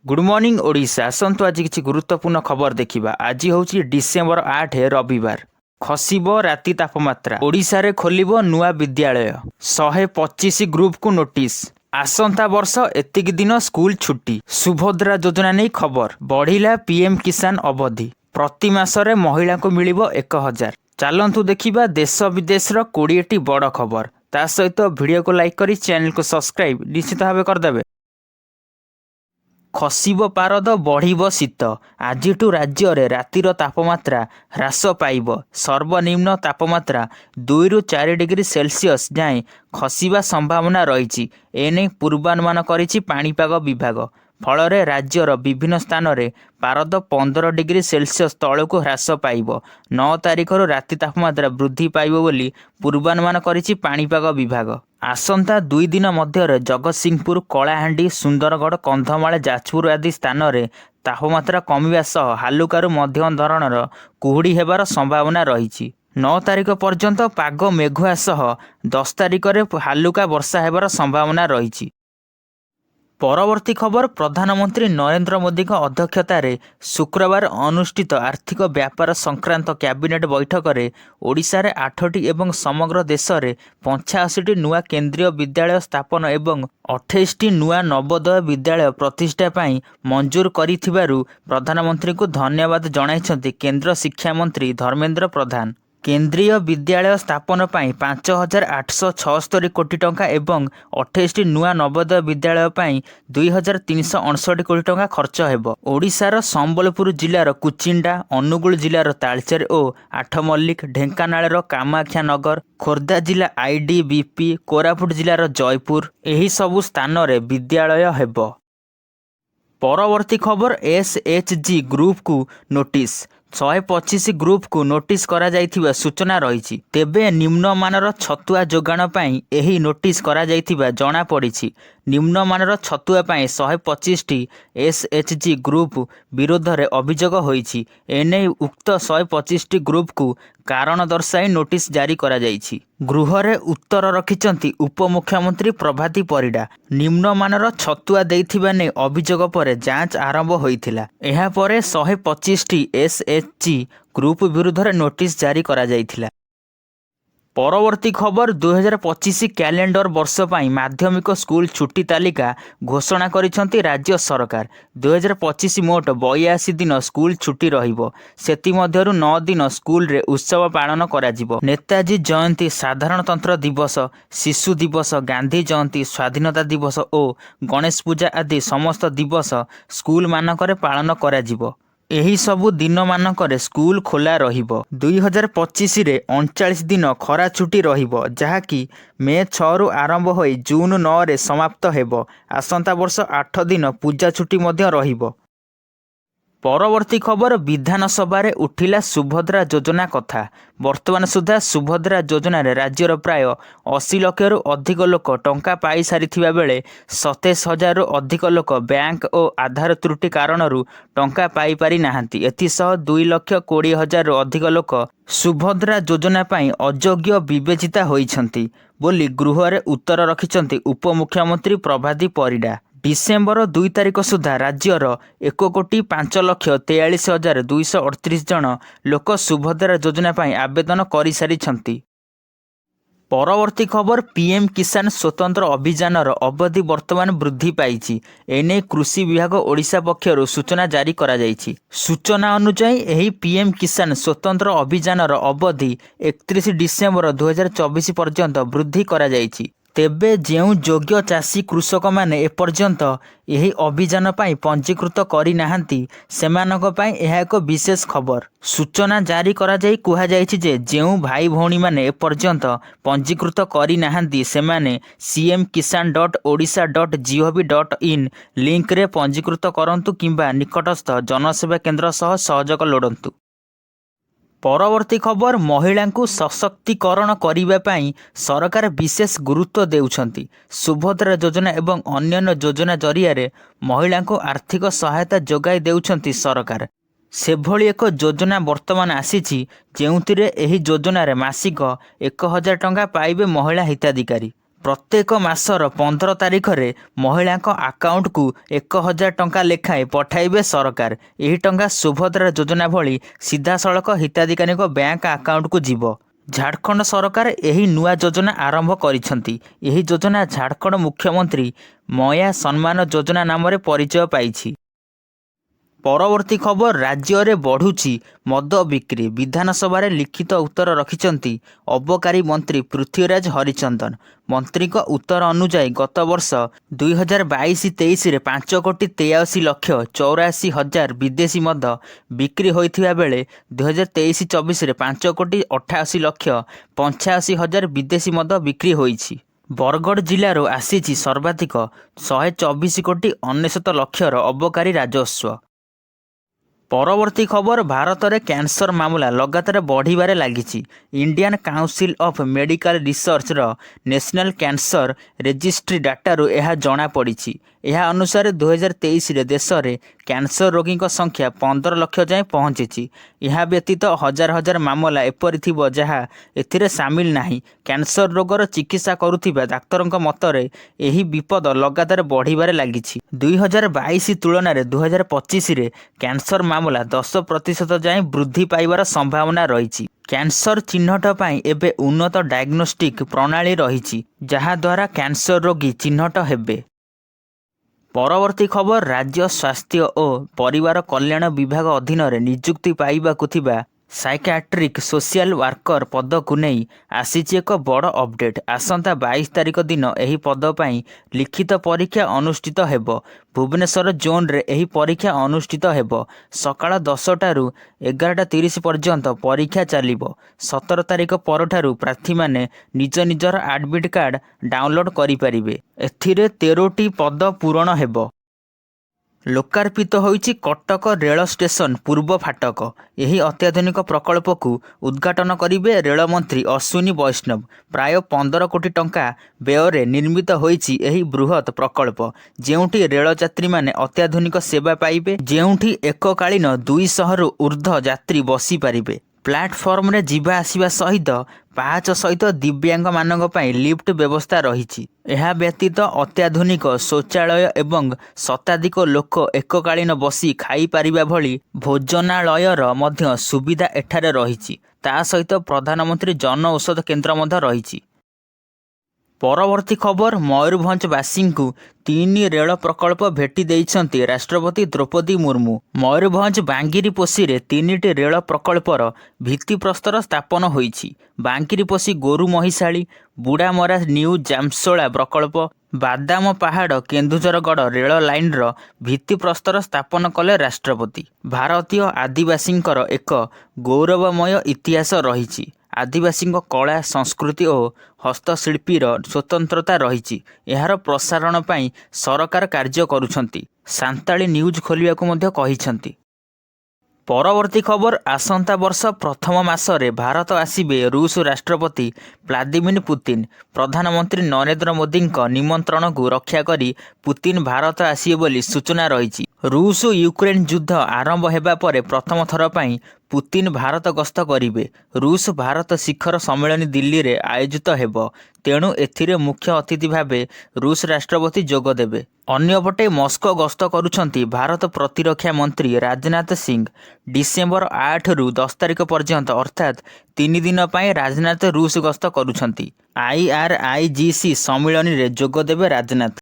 Good morning Odisha. आसतु आज किसी गुरुत्वपूर्ण खबर देखिबा। आज हूँ डिसेम्बर 8 रविवार। खसिब राति तापमात्रा। ओडिशा रे खोलिबो नुआ विद्यालय। 125 ग्रुप को नोटिस। आसंता वर्ष एतिक दिन स्कूल छुट्टी। सुभद्रा योजना नहीं खबर। बढ़िला पीएम किसान अवधि। प्रति मासरे महिला को मिलिबो 1000। चलतु देखिबा देश विदेश 20टी बड़ खबर। ता सहित वीडियो को लाइक करी चैनल को सब्सक्राइब निश्चित भाव करदेवे। खसिब पारद बढ़िब शीत। आजिठु राज्य रे रातिर तापमात्रा ह्रास पाइब। सर्वनिम्न तापमात्रा 2 ରୁ 4 डिग्री सेल्सियस जाए खसिबा संभावना रही। एने पूर्वानुमान करिछि पाणीपाग विभाग। फलरे राज्यर विभिन्न स्थान रे पारद 15 डिग्री सेल्सियस तलको ह्रास पाइब। 9 तारिखर राति तापमात्रा वृद्धि पाइब बोली पूर्वानुमान करिछि पाणीपाग विभाग। आसंता 2 दिन मध्य जगतसिंहपुर, कलाहांडी, सुंदरगढ़, कंधमाल, जाजपुर आदि स्थान में तापमात्रा कमिबा सह हालुकारु मध्यम धरणर कुहुड़ी हेबार संभावना रही। 9 तारिख पर्यंत पाग मेघुआ सह 10 तारिख रे हालुका वर्षा हेबार संभावना रही। परवर्ती खबर। प्रधानमंत्री नरेंद्र मोदी अध्यक्षतार शुक्रवार अनुष्ठित आर्थिक व्यापार संक्रांत कैबिनेट बैठक में ओडिशा रे 8टी एवं समग्र देश में 85टी नुआ केंद्रीय विद्यालय स्थापन एवं 28टी नुआ नवोदय विद्यालय प्रतिष्ठा पाई मंजूर करिथिबारु प्रधानमंत्री को धन्यवाद जणाइछन्ति केंद्र शिक्षा मंत्री धर्मेंद्र प्रधान। केंद्रीय विद्यालय स्थापन पाई 5876 कोटी टंका एवं 28टी नुआ नवोदय विद्यालय पाई 2359 कोटी टंका खर्च हेबो। ओडिशार संबलपुर जिलार कुचिंडा, अनुगुल जिलार तालचेर और आठमल्लिक, ढेंकानाळर कामाख्यानगर, खोर्धा जिला आईडीबीपी, कोरापुट जिलार जयपुर एही सबु स्थान रे विद्यालय हेबो। परवर्ती खबर। एसएचजी ग्रुप को नोटिस। 125 ग्रुप को नोटिस करा जाइथिबा सूचना रही। तेबे निम्नमानर छतुआ जोगाण पाई एही नोटिस करा जाइथिबा जणा पड़िछि। निम्नमानर छतुआ पाई 125टी एसएचजी ग्रुप विरोध में अभियोग होइछि। एने उक्त 125टी ग्रुप को कारण दर्शाई नोटिस जारी करा जाइछि। गृह रे उत्तर रखिचंती उपमुख्यमंत्री प्रभाती परिडा। निम्नमानर छतुआ देइथिबा ने अभियोग पर जांच आरंभ होइथिला। एहा परे 125टी एसएचजी ग्रुप विरुद्ध रे नोटिस जारी करा जाइथिला। परवर्ती खबर। 2025 कैलेंडर वर्ष पाई माध्यमिक स्कूल छुट्टी तालिका घोषणा करिसंती राज्य सरकार। 2025 मोट 82 दिन स्कूल छुट्टी रहिबो। सेति मध्यरु 9 दिन स्कूल रे उत्सव पालन कराजिबो। नेताजी जयंती, साधारणतंत्र दिवस, शिशु दिवस, गांधी जयंती, स्वाधीनता दिवस और गणेश पूजा आदि समस्त दिवस स्कूल मानकरे पालन कराजिबो। एही सबु दिन मानकरे स्कूल खोला रहिबो। 2025 रे 39 दिन खरा छुट्टी रहिबो, जहाँकि मे 6 रु आरंभ होई जून 9 रे समाप्त हेबो। आसंता वर्ष 8 दिन पूजा छुट्टी मध्य रहिबो। परवर्ती खबर। विधानसभा रे उठिला सुभद्रा योजना कथा। वर्तमान सुधा सुभद्रा योजना रे राज्यर प्राय 80 लाख रु अधिक लोक टंका पाई सारिथिबा बेले 27,000 रु अधिक लोक बैंक और आधार त्रुटि कारणरू टंका पाई पारि नाहांती। एथिसह 2,20,000 रु अधिक लोक सुभद्रा योजना पाई अयोग्य विवेचिता होइछंती बोली गृह रे उत्तर रखिछंती उपमुख्यमंत्री प्रभाती परिडा। डिसेम्बर 2 तारिख सुधा राज्यर 1,05,43,238 जन लोक सुभद्रा योजना पाई आवेदन कर सारिछंती। परवर्ती खबर। पीएम किसान स्वतंत्र अभियानर अवधि वर्तमान वृद्धि पाइछि। एने कृषि विभाग ओडिशा पक्षरु सूचना जारी करा जाइछि। सूचना अनुसार एही पीएम किसान स्वतंत्र अभियानर अवधि 31 डिसेम्बर 2024 पर्यंत वृद्धि करा जाइछि। तेबे जेउ योग्य चाषी कृषक माने एपर्यंत यही अभियान पाई पंजीकृत करि नाहांती सेमानक पाई एहा एक विशेष खबर। सूचना जारी करा जाई कुहा जाइछि जे जेउ भाई भौणी माने एपर्यंत पंजीकृत करि नाहांती सेमाने cm kisan.odisha.gov.in लिंक रे पंजीकृत करंतु किंबा निकटस्थ जनसेवा केंद्र सह सहयोग लोडंतु। परवर्ती खबर। महिला को सशक्तिकरण करने पाई सरकार विशेष गुरुत्व देउछंती। सुभद्रा योजना एवं अन्य योजना जरिया महिला को आर्थिक सहायता जोगाई देउछंती सरकार। सेभली एक योजना वर्तमान आसीछि जेउथिरे एही योजना रे मासिक 1,000 टंका पाइबे महिला हिताधिकारी। ପ୍ରତ୍ୟେକ ମାସର 15 ତାରିଖରେ ମହିଳାଙ୍କ ଆକାଉଣ୍ଟକୁ 1,000 ଟଙ୍କା ଲେଖାଏଁ ପଠାଇବେ ସରକାର। ଏହି ଟଙ୍କା ସୁଭଦ୍ରା ଯୋଜନା ଭଳି ସିଧାସଳଖ ହିତାଧିକାରୀଙ୍କ ବ୍ୟାଙ୍କ ଆକାଉଣ୍ଟକୁ ଯିବ। ଝାଡ଼ଖଣ୍ଡ ସରକାର ଏହି ନୂଆ ଯୋଜନା ଆରମ୍ଭ କରିଛନ୍ତି। ଏହି ଯୋଜନା ଝାଡ଼ଖଣ୍ଡ ମୁଖ୍ୟମନ୍ତ୍ରୀ ମୟା ସମ୍ମାନ ଯୋଜନା ନାମରେ ପରିଚୟ ପାଇଛି। ପରବର୍ତ୍ତୀ ଖବର, ରାଜ୍ୟରେ ବଢ଼ୁଛି ମଦ ବିକ୍ରି। ବିଧାନସଭାରେ ଲିଖିତ ଉତ୍ତର ରଖିଛନ୍ତି ଅବକାରୀ ମନ୍ତ୍ରୀ ପୃଥ୍ୱୀରାଜ ହରିଚନ୍ଦନ। ମନ୍ତ୍ରୀଙ୍କ ଉତ୍ତର ଅନୁଯାୟୀ ଗତ ବର୍ଷ 2022-23ରେ 5,83,84,000 ବିଦେଶୀ ମଦ ବିକ୍ରି ହୋଇଥିବା ବେଳେ 2023-24ରେ 5,88,85,000 ବିଦେଶୀ ମଦ ବିକ୍ରି ହୋଇଛି। ବରଗଡ଼ ଜିଲ୍ଲାରୁ ଆସିଛି ସର୍ବାଧିକ 124,99,00,000ର ଅବକାରୀ ରାଜସ୍ୱ। ପରବର୍ତ୍ତୀ ଖବର, ଭାରତରେ କ୍ୟାନ୍ସର ମାମଲା ଲଗାତାର ବଢ଼ିବାରେ ଲାଗିଛି। ଇଣ୍ଡିଆନ୍ କାଉନସିଲ୍ ଅଫ୍ ମେଡିକାଲ ରିସର୍ଚ୍ଚର ନ୍ୟାସନାଲ କ୍ୟାନ୍ସର ରେଜିଷ୍ଟ୍ରି ଡାଟାରୁ ଏହା ଜଣାପଡ଼ିଛି। ଏହା ଅନୁସାରେ 2023ରେ ଦେଶରେ କ୍ୟାନ୍ସର ରୋଗୀଙ୍କ ସଂଖ୍ୟା 15 ଲକ୍ଷ ଯାଏଁ ପହଞ୍ଚିଛି। ଏହା ବ୍ୟତୀତ ହଜାର ହଜାର ମାମଲା ଏପରି ଥିବ ଯାହା ଏଥିରେ ସାମିଲ ନାହିଁ। କ୍ୟାନ୍ସର ରୋଗର ଚିକିତ୍ସା କରୁଥିବା ଡାକ୍ତରଙ୍କ ମତରେ ଏହି ବିପଦ ଲଗାତାର ବଢ଼ିବାରେ ଲାଗିଛି। 2022 ତୁଳନାରେ 2025ରେ କ୍ୟାନ୍ସର ମାମଲା 10% ଯାଏଁ ବୃଦ୍ଧି ପାଇବାର ସମ୍ଭାବନା ରହିଛି। କ୍ୟାନ୍ସର ଚିହ୍ନଟ ପାଇଁ ଏବେ ଉନ୍ନତ ଡାଏଗ୍ନୋଷ୍ଟିକ୍ ପ୍ରଣାଳୀ ରହିଛି, ଯାହାଦ୍ୱାରା କ୍ୟାନ୍ସର ରୋଗୀ ଚିହ୍ନଟ ହେବେ। ପରବର୍ତ୍ତୀ ଖବର, ରାଜ୍ୟ ସ୍ୱାସ୍ଥ୍ୟ ଓ ପରିବାର କଲ୍ୟାଣ ବିଭାଗ ଅଧୀନରେ ନିଯୁକ୍ତି ପାଇବାକୁ ଥିବା ସାଇକିଆଟ୍ରିକ୍ ସୋସିଆଲ ୱାର୍କର ପଦକୁ ନେଇ ଆସିଛି ଏକ ବଡ଼ ଅପଡେଟ୍। ଆସନ୍ତା 22 ତାରିଖ ଦିନ ଏହି ପଦ ପାଇଁ ଲିଖିତ ପରୀକ୍ଷା ଅନୁଷ୍ଠିତ ହେବ। ଭୁବନେଶ୍ୱର ଜୋନ୍ରେ ଏହି ପରୀକ୍ଷା ଅନୁଷ୍ଠିତ ହେବ। ସକାଳ 10ଟାରୁ 11:30 ପର୍ଯ୍ୟନ୍ତ ପରୀକ୍ଷା ଚାଲିବ। 17 ତାରିଖ ପରଠାରୁ ପ୍ରାର୍ଥୀମାନେ ନିଜ ନିଜର ଆଡମିଟ୍ କାର୍ଡ଼ ଡାଉନଲୋଡ୍ କରିପାରିବେ। ଏଥିରେ 13ଟି ପଦ ପୂରଣ ହେବ। ଲୋକାର୍ପିତ ହୋଇଛି କଟକ ରେଳ ଷ୍ଟେସନ ପୂର୍ବ ଫାଟକ। ଏହି ଅତ୍ୟାଧୁନିକ ପ୍ରକଳ୍ପକୁ ଉଦ୍ଘାଟନ କରିବେ ରେଳମନ୍ତ୍ରୀ ଅଶ୍ୱିନୀ ବୈଷ୍ଣବ। ପ୍ରାୟ 15 କୋଟି ଟଙ୍କା ବ୍ୟୟରେ ନିର୍ମିତ ହୋଇଛି ଏହି ବୃହତ୍ ପ୍ରକଳ୍ପ, ଯେଉଁଠି ରେଳଯାତ୍ରୀମାନେ ଅତ୍ୟାଧୁନିକ ସେବା ପାଇବେ, ଯେଉଁଠି ଏକକାଳୀନ 200ରୁ ଊର୍ଦ୍ଧ୍ୱ ଯାତ୍ରୀ ବସିପାରିବେ। ପ୍ଲାଟଫର୍ମରେ ଯିବା ଆସିବା ସହିତ ପାହାଚ ସହିତ ଦିବ୍ୟାଙ୍ଗମାନଙ୍କ ପାଇଁ ଲିଫ୍ଟ ବ୍ୟବସ୍ଥା ରହିଛି। ଏହା ବ୍ୟତୀତ ଅତ୍ୟାଧୁନିକ ଶୌଚାଳୟ ଏବଂ ଶତାଧିକ ଲୋକ ଏକକାଳୀନ ବସି ଖାଇପାରିବା ଭଳି ଭୋଜନାଳୟର ମଧ୍ୟ ସୁବିଧା ଏଠାରେ ରହିଛି। ତା ସହିତ ପ୍ରଧାନମନ୍ତ୍ରୀ ଜନ ଔଷଧ କେନ୍ଦ୍ର ମଧ୍ୟ ରହିଛି। ପରବର୍ତ୍ତୀ ଖବର, ମୟୂରଭଞ୍ଜବାସୀଙ୍କୁ 3 ରେଳ ପ୍ରକଳ୍ପ ଭେଟି ଦେଇଛନ୍ତି ରାଷ୍ଟ୍ରପତି ଦ୍ରୌପଦୀ ମୁର୍ମୁ। ମୟୂରଭଞ୍ଜ ବାଙ୍ଗିରିପୋଷିରେ 3ଟି ରେଳ ପ୍ରକଳ୍ପର ଭିତ୍ତିପ୍ରସ୍ତର ସ୍ଥାପନ ହୋଇଛି। ବାଙ୍ଗିରିପୋଷି ଗୋରୁ ମହିଷାଳି, ବୁଢ଼ାମରା ନ୍ୟୁ ଜାମଶୋଳା ପ୍ରକଳ୍ପ, ବାଦାମ ପାହାଡ଼ କେନ୍ଦୁଝରଗଡ଼ ରେଳ ଲାଇନ୍ର ଭିତ୍ତିପ୍ରସ୍ତର ସ୍ଥାପନ କଲେ ରାଷ୍ଟ୍ରପତି। ଭାରତୀୟ ଆଦିବାସୀଙ୍କର ଏକ ଗୌରବମୟ ଇତିହାସ ରହିଛି। ଆଦିବାସୀଙ୍କ କଳା, ସଂସ୍କୃତି ଓ ହସ୍ତଶିଳ୍ପୀର ସ୍ୱତନ୍ତ୍ରତା ରହିଛି। ଏହାର ପ୍ରସାରଣ ପାଇଁ ସରକାର କାର୍ଯ୍ୟ କରୁଛନ୍ତି। ସାନ୍ତାଳୀ ନ୍ୟୁଜ୍ ଖୋଲିବାକୁ ମଧ୍ୟ କହିଛନ୍ତି। ପରବର୍ତ୍ତୀ ଖବର, ଆସନ୍ତା ବର୍ଷ ପ୍ରଥମ ମାସରେ ଭାରତ ଆସିବେ ରୁଷ ରାଷ୍ଟ୍ରପତି ଭ୍ଲାଦିମିର୍ ପୁତିନ୍। ପ୍ରଧାନମନ୍ତ୍ରୀ ନରେନ୍ଦ୍ର ମୋଦିଙ୍କ ନିମନ୍ତ୍ରଣକୁ ରକ୍ଷା କରି ପୁତିନ୍ ଭାରତ ଆସିବେ ବୋଲି ସୂଚନା ରହିଛି। ରୁଷ ୟୁକ୍ରେନ୍ ଯୁଦ୍ଧ ଆରମ୍ଭ ହେବା ପରେ ପ୍ରଥମ ଥର ପାଇଁ ପୁତିନ୍ ଭାରତ ଗସ୍ତ କରିବେ। ରୁଷ ଭାରତ ଶିଖର ସମ୍ମିଳନୀ ଦିଲ୍ଲୀରେ ଆୟୋଜିତ ହେବ, ତେଣୁ ଏଥିରେ ମୁଖ୍ୟ ଅତିଥି ଭାବେ ରୁଷ ରାଷ୍ଟ୍ରପତି ଯୋଗ ଦେବେ। ଅନ୍ୟପଟେ ମସ୍କୋ ଗସ୍ତ କରୁଛନ୍ତି ଭାରତ ପ୍ରତିରକ୍ଷା ମନ୍ତ୍ରୀ ରାଜନାଥ ସିଂହ। ଡିସେମ୍ବର 8ରୁ 10 ତାରିଖ ପର୍ଯ୍ୟନ୍ତ ଅର୍ଥାତ୍ 3 ଦିନ ପାଇଁ ରାଜନାଥ ରୁଷ ଗସ୍ତ କରୁଛନ୍ତି। IRIGC ସମ୍ମିଳନୀରେ ଯୋଗ ଦେବେ ରାଜନାଥ।